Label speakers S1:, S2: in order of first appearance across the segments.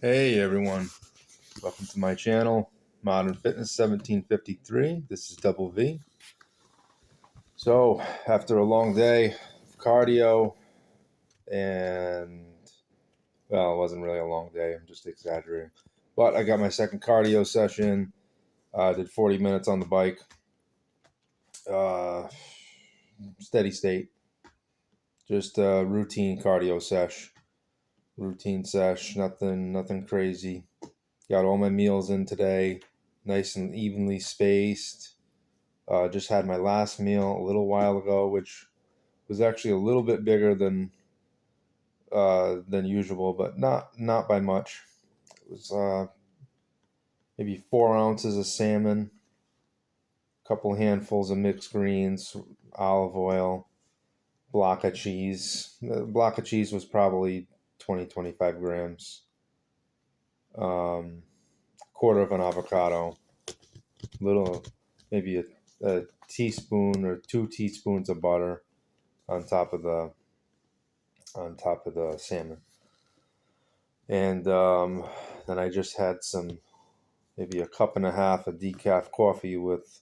S1: Hey everyone, welcome to my channel, Modern Fitness 1753. This is Double V. So, after a long day of cardio, and well, it wasn't really a long day, I'm just exaggerating. But I got my second cardio session. I did 40 minutes on the bike. Uh, Steady state, just a routine cardio sesh. Routine sesh, nothing crazy. Got all my meals in today, nice and evenly spaced. Just had my last meal a little while ago, which was actually a little bit bigger than usual, but not by much. It was maybe 4 ounces of salmon, a couple handfuls of mixed greens, olive oil, block of cheese. The block of cheese was probably 25 grams. Quarter of an avocado, little maybe a teaspoon or 2 teaspoons of butter on top of the salmon. And then I just had maybe a cup and a half of decaf coffee with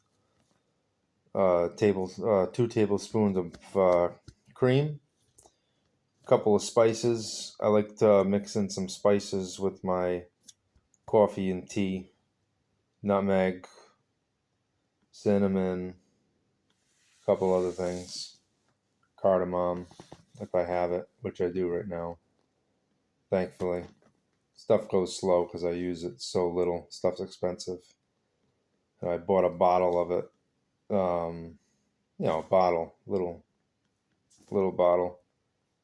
S1: 2 tablespoons of cream, a couple of spices. I like to mix in some spices with my coffee and tea: nutmeg, cinnamon, a couple other things, cardamom, if I have it, which I do right now, thankfully. Stuff goes slow because I use it so little. Stuff's expensive. And I bought a bottle of it. Bottle, little bottle,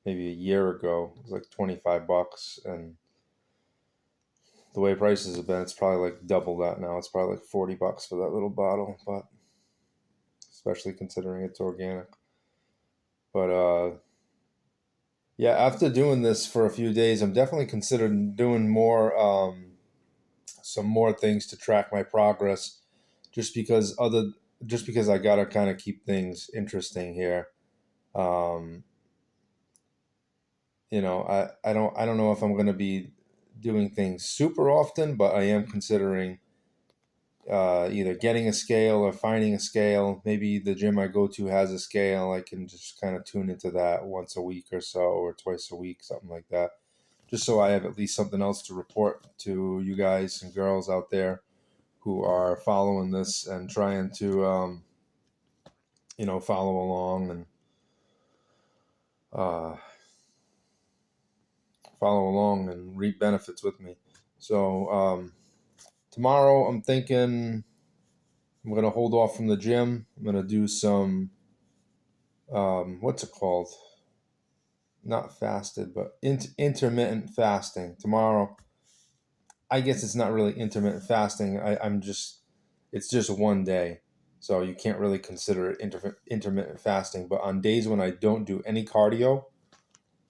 S1: maybe a year ago. It was like $25, and the way prices have been, it's probably like double that now. It's probably like $40 for that little bottle, but especially considering it's organic. But yeah, after doing this for a few days, I'm definitely considering doing some more things to track my progress, just because I gotta kind of keep things interesting here. Um, I don't know if I'm going to be doing things super often, but I am considering either getting a scale or finding a scale. Maybe the gym I go to has a scale. I can just kind of tune into that once a week or so, or twice a week, something like that, just so I have at least something else to report to you guys and girls out there who are following this and trying to follow along and uh, reap benefits with me. So tomorrow, I'm thinking I'm going to hold off from the gym. I'm going to do some, what's it called? Not fasted, but intermittent fasting. Tomorrow, I guess it's not really intermittent fasting. It's just one day. So you can't really consider it intermittent fasting. But on days when I don't do any cardio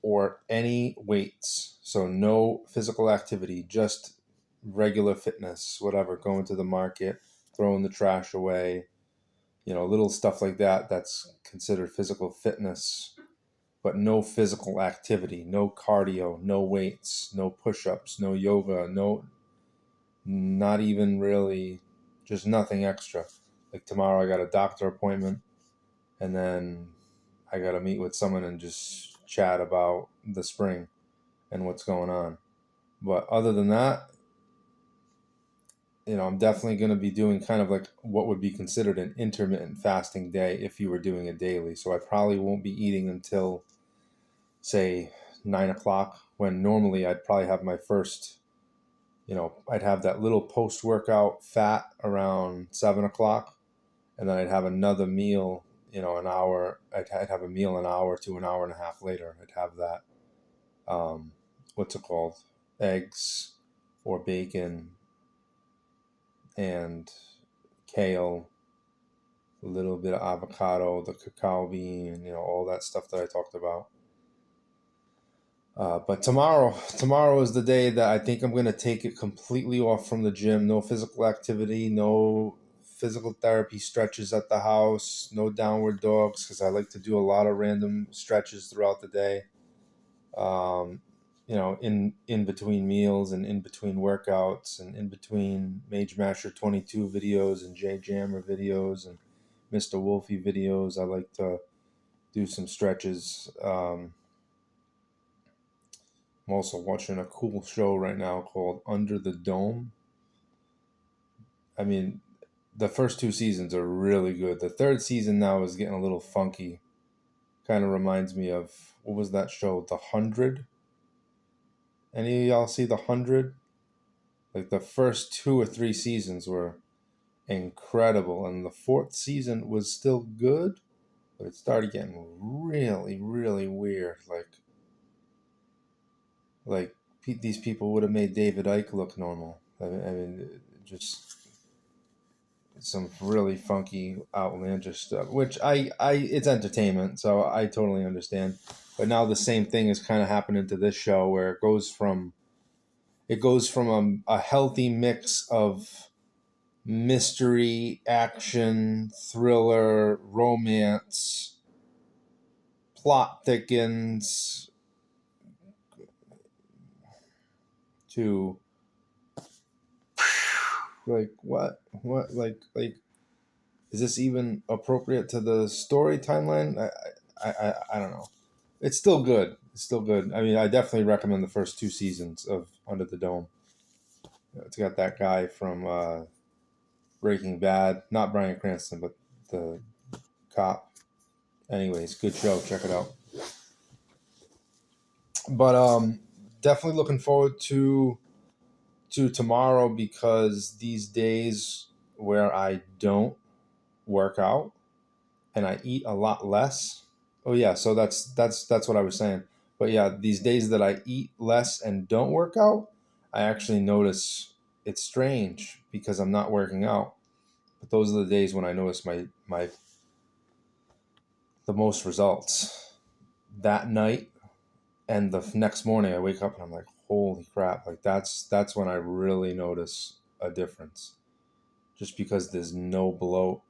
S1: or any weights, so no physical activity, just regular fitness, whatever, going to the market, throwing the trash away, little stuff like that, that's considered physical fitness, but no physical activity, no cardio, no weights, no push-ups, no yoga, not even really, just nothing extra. Like tomorrow I got a doctor appointment, and then I got to meet with someone and just chat about the spring and what's going on. But other than that, I'm definitely going to be doing kind of like what would be considered an intermittent fasting day if you were doing it daily. So I probably won't be eating until, say, 9 o'clock, when normally I'd probably have my first, I'd have that little post workout fat around 7 o'clock. And then I'd have another meal, an hour. I'd have a meal an hour to an hour and a half later. I'd have that, what's it called? Eggs or bacon and kale, a little bit of avocado, the cacao bean, all that stuff that I talked about. But tomorrow is the day that I think I'm going to take it completely off from the gym. No physical activity, no physical therapy stretches at the house, no downward dogs, because I like to do a lot of random stretches throughout the day. in between meals and in between workouts and in between Mage Master 22 videos and Jay Jammer videos and Mr. Wolfie videos, I like to do some stretches. I'm also watching a cool show right now called Under the Dome. I mean, the first 2 seasons are really good. The third season now is getting a little funky. Kind of reminds me of, what was that show? The 100? Any of y'all see The 100? Like the first 2 or 3 seasons were incredible, and the fourth season was still good, but it started getting really, really weird. Like these people would have made David Icke look normal. I mean, just some really funky, outlandish stuff. Which it's entertainment, so I totally understand. But now the same thing is kind of happening to this show, where it goes from a healthy mix of mystery, action, thriller, romance, plot thickens, to like like is this even appropriate to the story timeline? I don't know. It's still good. It's still good. I mean, I definitely recommend the first 2 seasons of Under the Dome. It's got that guy from Breaking Bad, not Bryan Cranston, but the cop. Anyways, good show. Check it out. But definitely looking forward to tomorrow, because these days where I don't work out and I eat a lot less. Oh yeah, so that's what I was saying. But yeah, these days that I eat less and don't work out, I actually notice it's strange because I'm not working out. But those are the days when I notice the most results. That night and the next morning I wake up and I'm like, holy crap, like that's when I really notice a difference. Just because there's no bloat,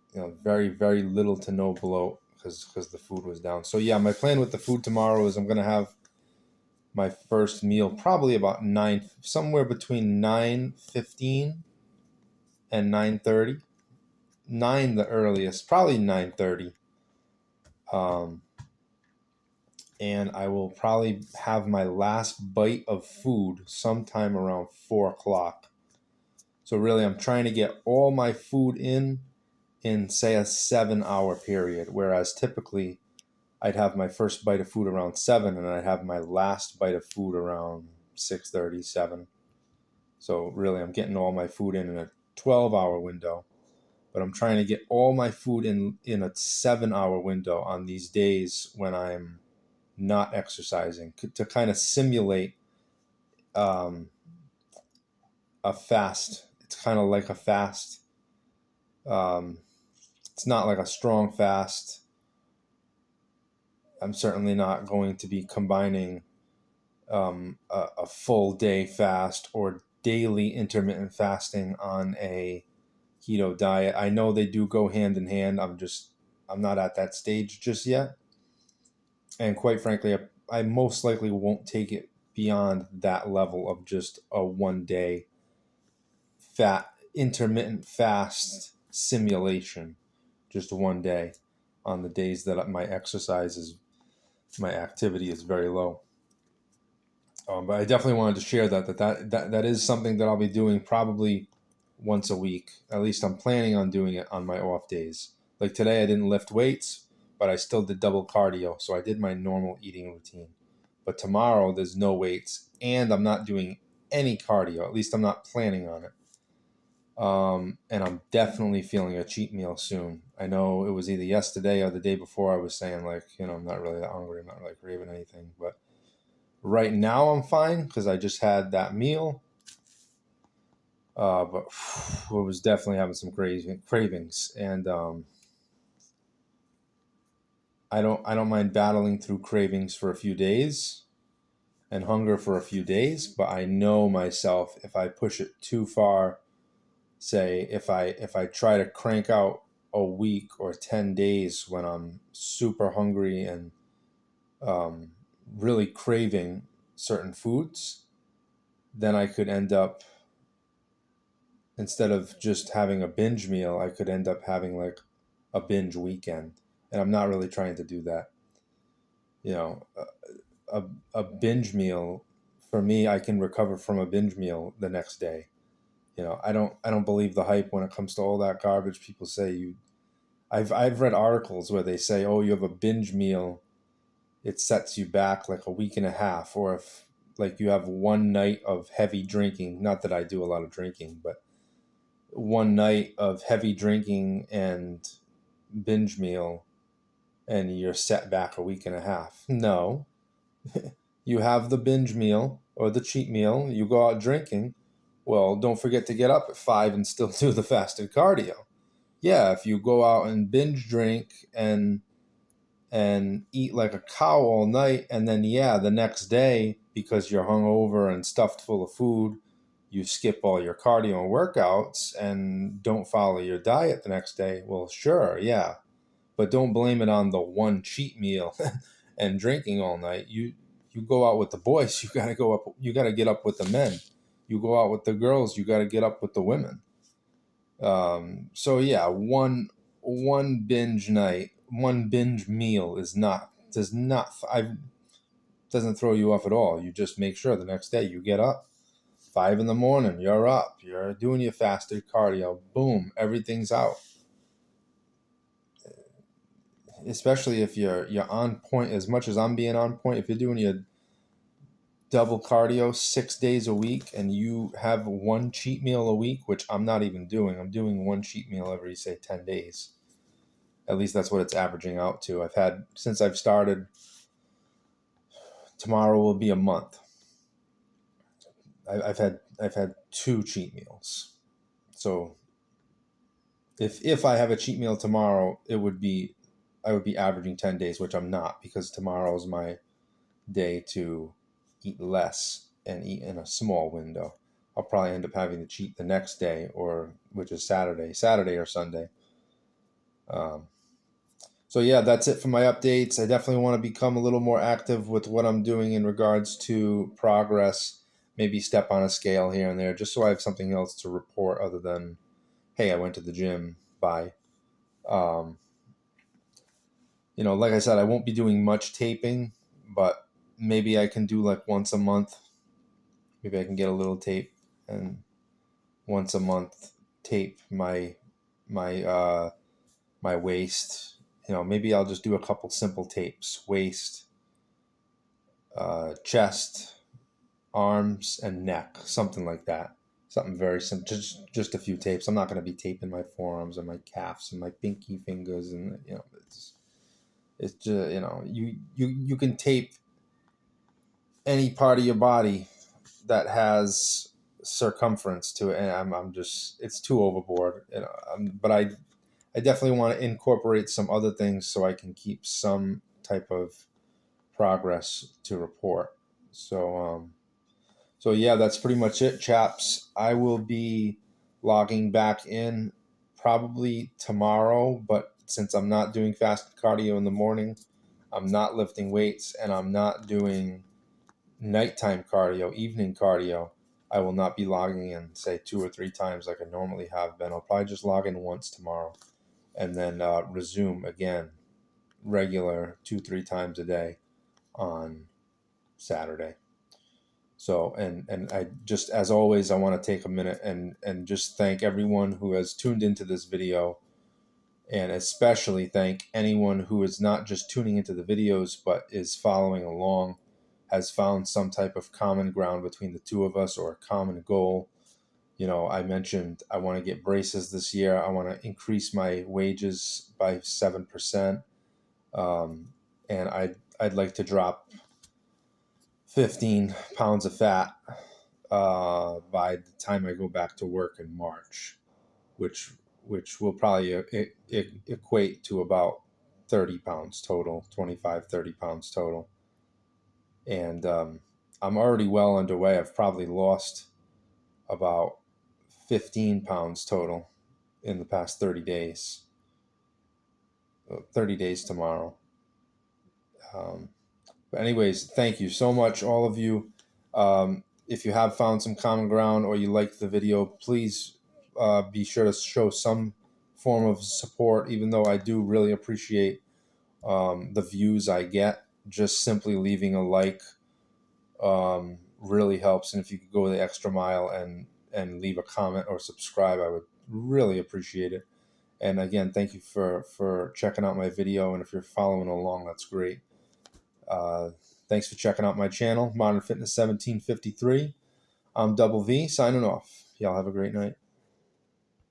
S1: very, very little to no bloat, because the food was down. So yeah, my plan with the food tomorrow is I'm gonna have my first meal probably about 9, somewhere between 9:15 and 9:30. 9 the earliest, probably 9:30. And I will probably have my last bite of food sometime around 4 o'clock. So really, I'm trying to get all my food in say a 7-hour period, whereas typically I'd have my first bite of food around 7, and I'd have my last bite of food around 6:30, 7. So really, I'm getting all my food in a 12-hour window, but I'm trying to get all my food in a 7-hour window on these days when I'm not exercising, to kind of simulate a fast. It's kind of like a fast. It's not like a strong fast. I'm certainly not going to be combining a full day fast or daily intermittent fasting on a keto diet. I know they do go hand in hand. I'm not at that stage just yet. And quite frankly, I most likely won't take it beyond that level of just a 1 day intermittent fast simulation, just 1 day on the days that my activity is very low. But I definitely wanted to share that is something that I'll be doing probably once a week. At least I'm planning on doing it on my off days. Like today, I didn't lift weights, but I still did double cardio. So I did my normal eating routine. But tomorrow, there's no weights, and I'm not doing any cardio. At least I'm not planning on it. And I'm definitely feeling a cheat meal soon. I know it was either yesterday or the day before I was saying, like, I'm not really that hungry. I'm not really craving anything. But right now I'm fine because I just had that meal. But I was definitely having some cravings. And I don't mind battling through cravings for a few days and hunger for a few days. But I know myself, if I push it too far, say if I try to crank out a week or 10 days when I'm super hungry and really craving certain foods, then I could end up, instead of just having a binge meal, I could end up having like a binge weekend. And I'm not really trying to do that. You know, a, a binge meal, for me, I can recover from a binge meal the next day. I don't believe the hype when it comes to all that garbage people say. I've read articles where they say, oh, you have a binge meal, it sets you back like a week and a half, or if like you have one night of heavy drinking, not that I do a lot of drinking, but one night of heavy drinking and binge meal and you're set back a week and a half. No. You have the binge meal or the cheat meal, you go out drinking. Well, don't forget to get up at 5 and still do the fasted cardio. Yeah, if you go out and binge drink and eat like a cow all night, and then yeah, the next day, because you're hungover and stuffed full of food, you skip all your cardio and workouts and don't follow your diet the next day. Well, sure, yeah, but don't blame it on the one cheat meal and drinking all night. You go out with the boys, you got to go up, you got to get up with the men. You go out with the girls, you got to get up with the women. So yeah, one binge night, one binge meal I doesn't throw you off at all. You just make sure the next day you get up 5 in the morning, you're up, you're doing your fasted cardio, boom, everything's out. Especially if you're on point, as much as I'm being on point. If you're doing your double cardio 6 days a week and you have one cheat meal a week, which I'm not even doing. I'm doing one cheat meal every, say, 10 days. At least that's what it's averaging out to. Since I've started, tomorrow will be a month. I've had 2 cheat meals. So if I have a cheat meal tomorrow, I would be averaging 10 days, which I'm not, because tomorrow is my day to eat less and eat in a small window. I'll probably end up having to cheat the next day, which is Saturday or Sunday. So yeah, that's it for my updates. I definitely want to become a little more active with what I'm doing in regards to progress. Maybe step on a scale here and there, just so I have something else to report other than, hey, I went to the gym. Bye. Um, like I said, I won't be doing much taping, but maybe I can do like once a month. Maybe I can get a little tape and once a month tape my waist. Maybe I'll just do a couple simple tapes: waist, chest, arms, and neck, something like that. Something very simple, just a few tapes. I'm not going to be taping my forearms and my calves and my pinky fingers, and it's just you can tape any part of your body that has circumference to it, and I'm just, it's too overboard. But I definitely want to incorporate some other things so I can keep some type of progress to report. So yeah, that's pretty much it, chaps. I will be logging back in probably tomorrow, but since I'm not doing fast cardio in the morning, I'm not lifting weights, and I'm not doing nighttime cardio, evening cardio, I will not be logging in, say, 2 or 3 times like I normally have been. I'll probably just log in once tomorrow and then resume again regular 2-3 times a day on Saturday. So, and I just, as always, I want to take a minute and just thank everyone who has tuned into this video, and especially thank anyone who is not just tuning into the videos, but is following along, has found some type of common ground between the two of us or a common goal. I mentioned I want to get braces this year. I want to increase my wages by 7%. And I'd like to drop 15 pounds of fat by the time I go back to work in March, which will probably equate to about 30 pounds total, 25, 30 pounds total. And I'm already well underway. I've probably lost about 15 pounds total in the past 30 days. 30 days tomorrow. But anyways, thank you so much, all of you. If you have found some common ground or you liked the video, please be sure to show some form of support, even though I do really appreciate the views I get. Just simply leaving a like really helps. And if you could go the extra mile and leave a comment or subscribe, I would really appreciate it. And again, thank you for checking out my video. And if you're following along, that's great. Thanks for checking out my channel, Modern Fitness 1753. I'm Double V signing off. Y'all have a great night.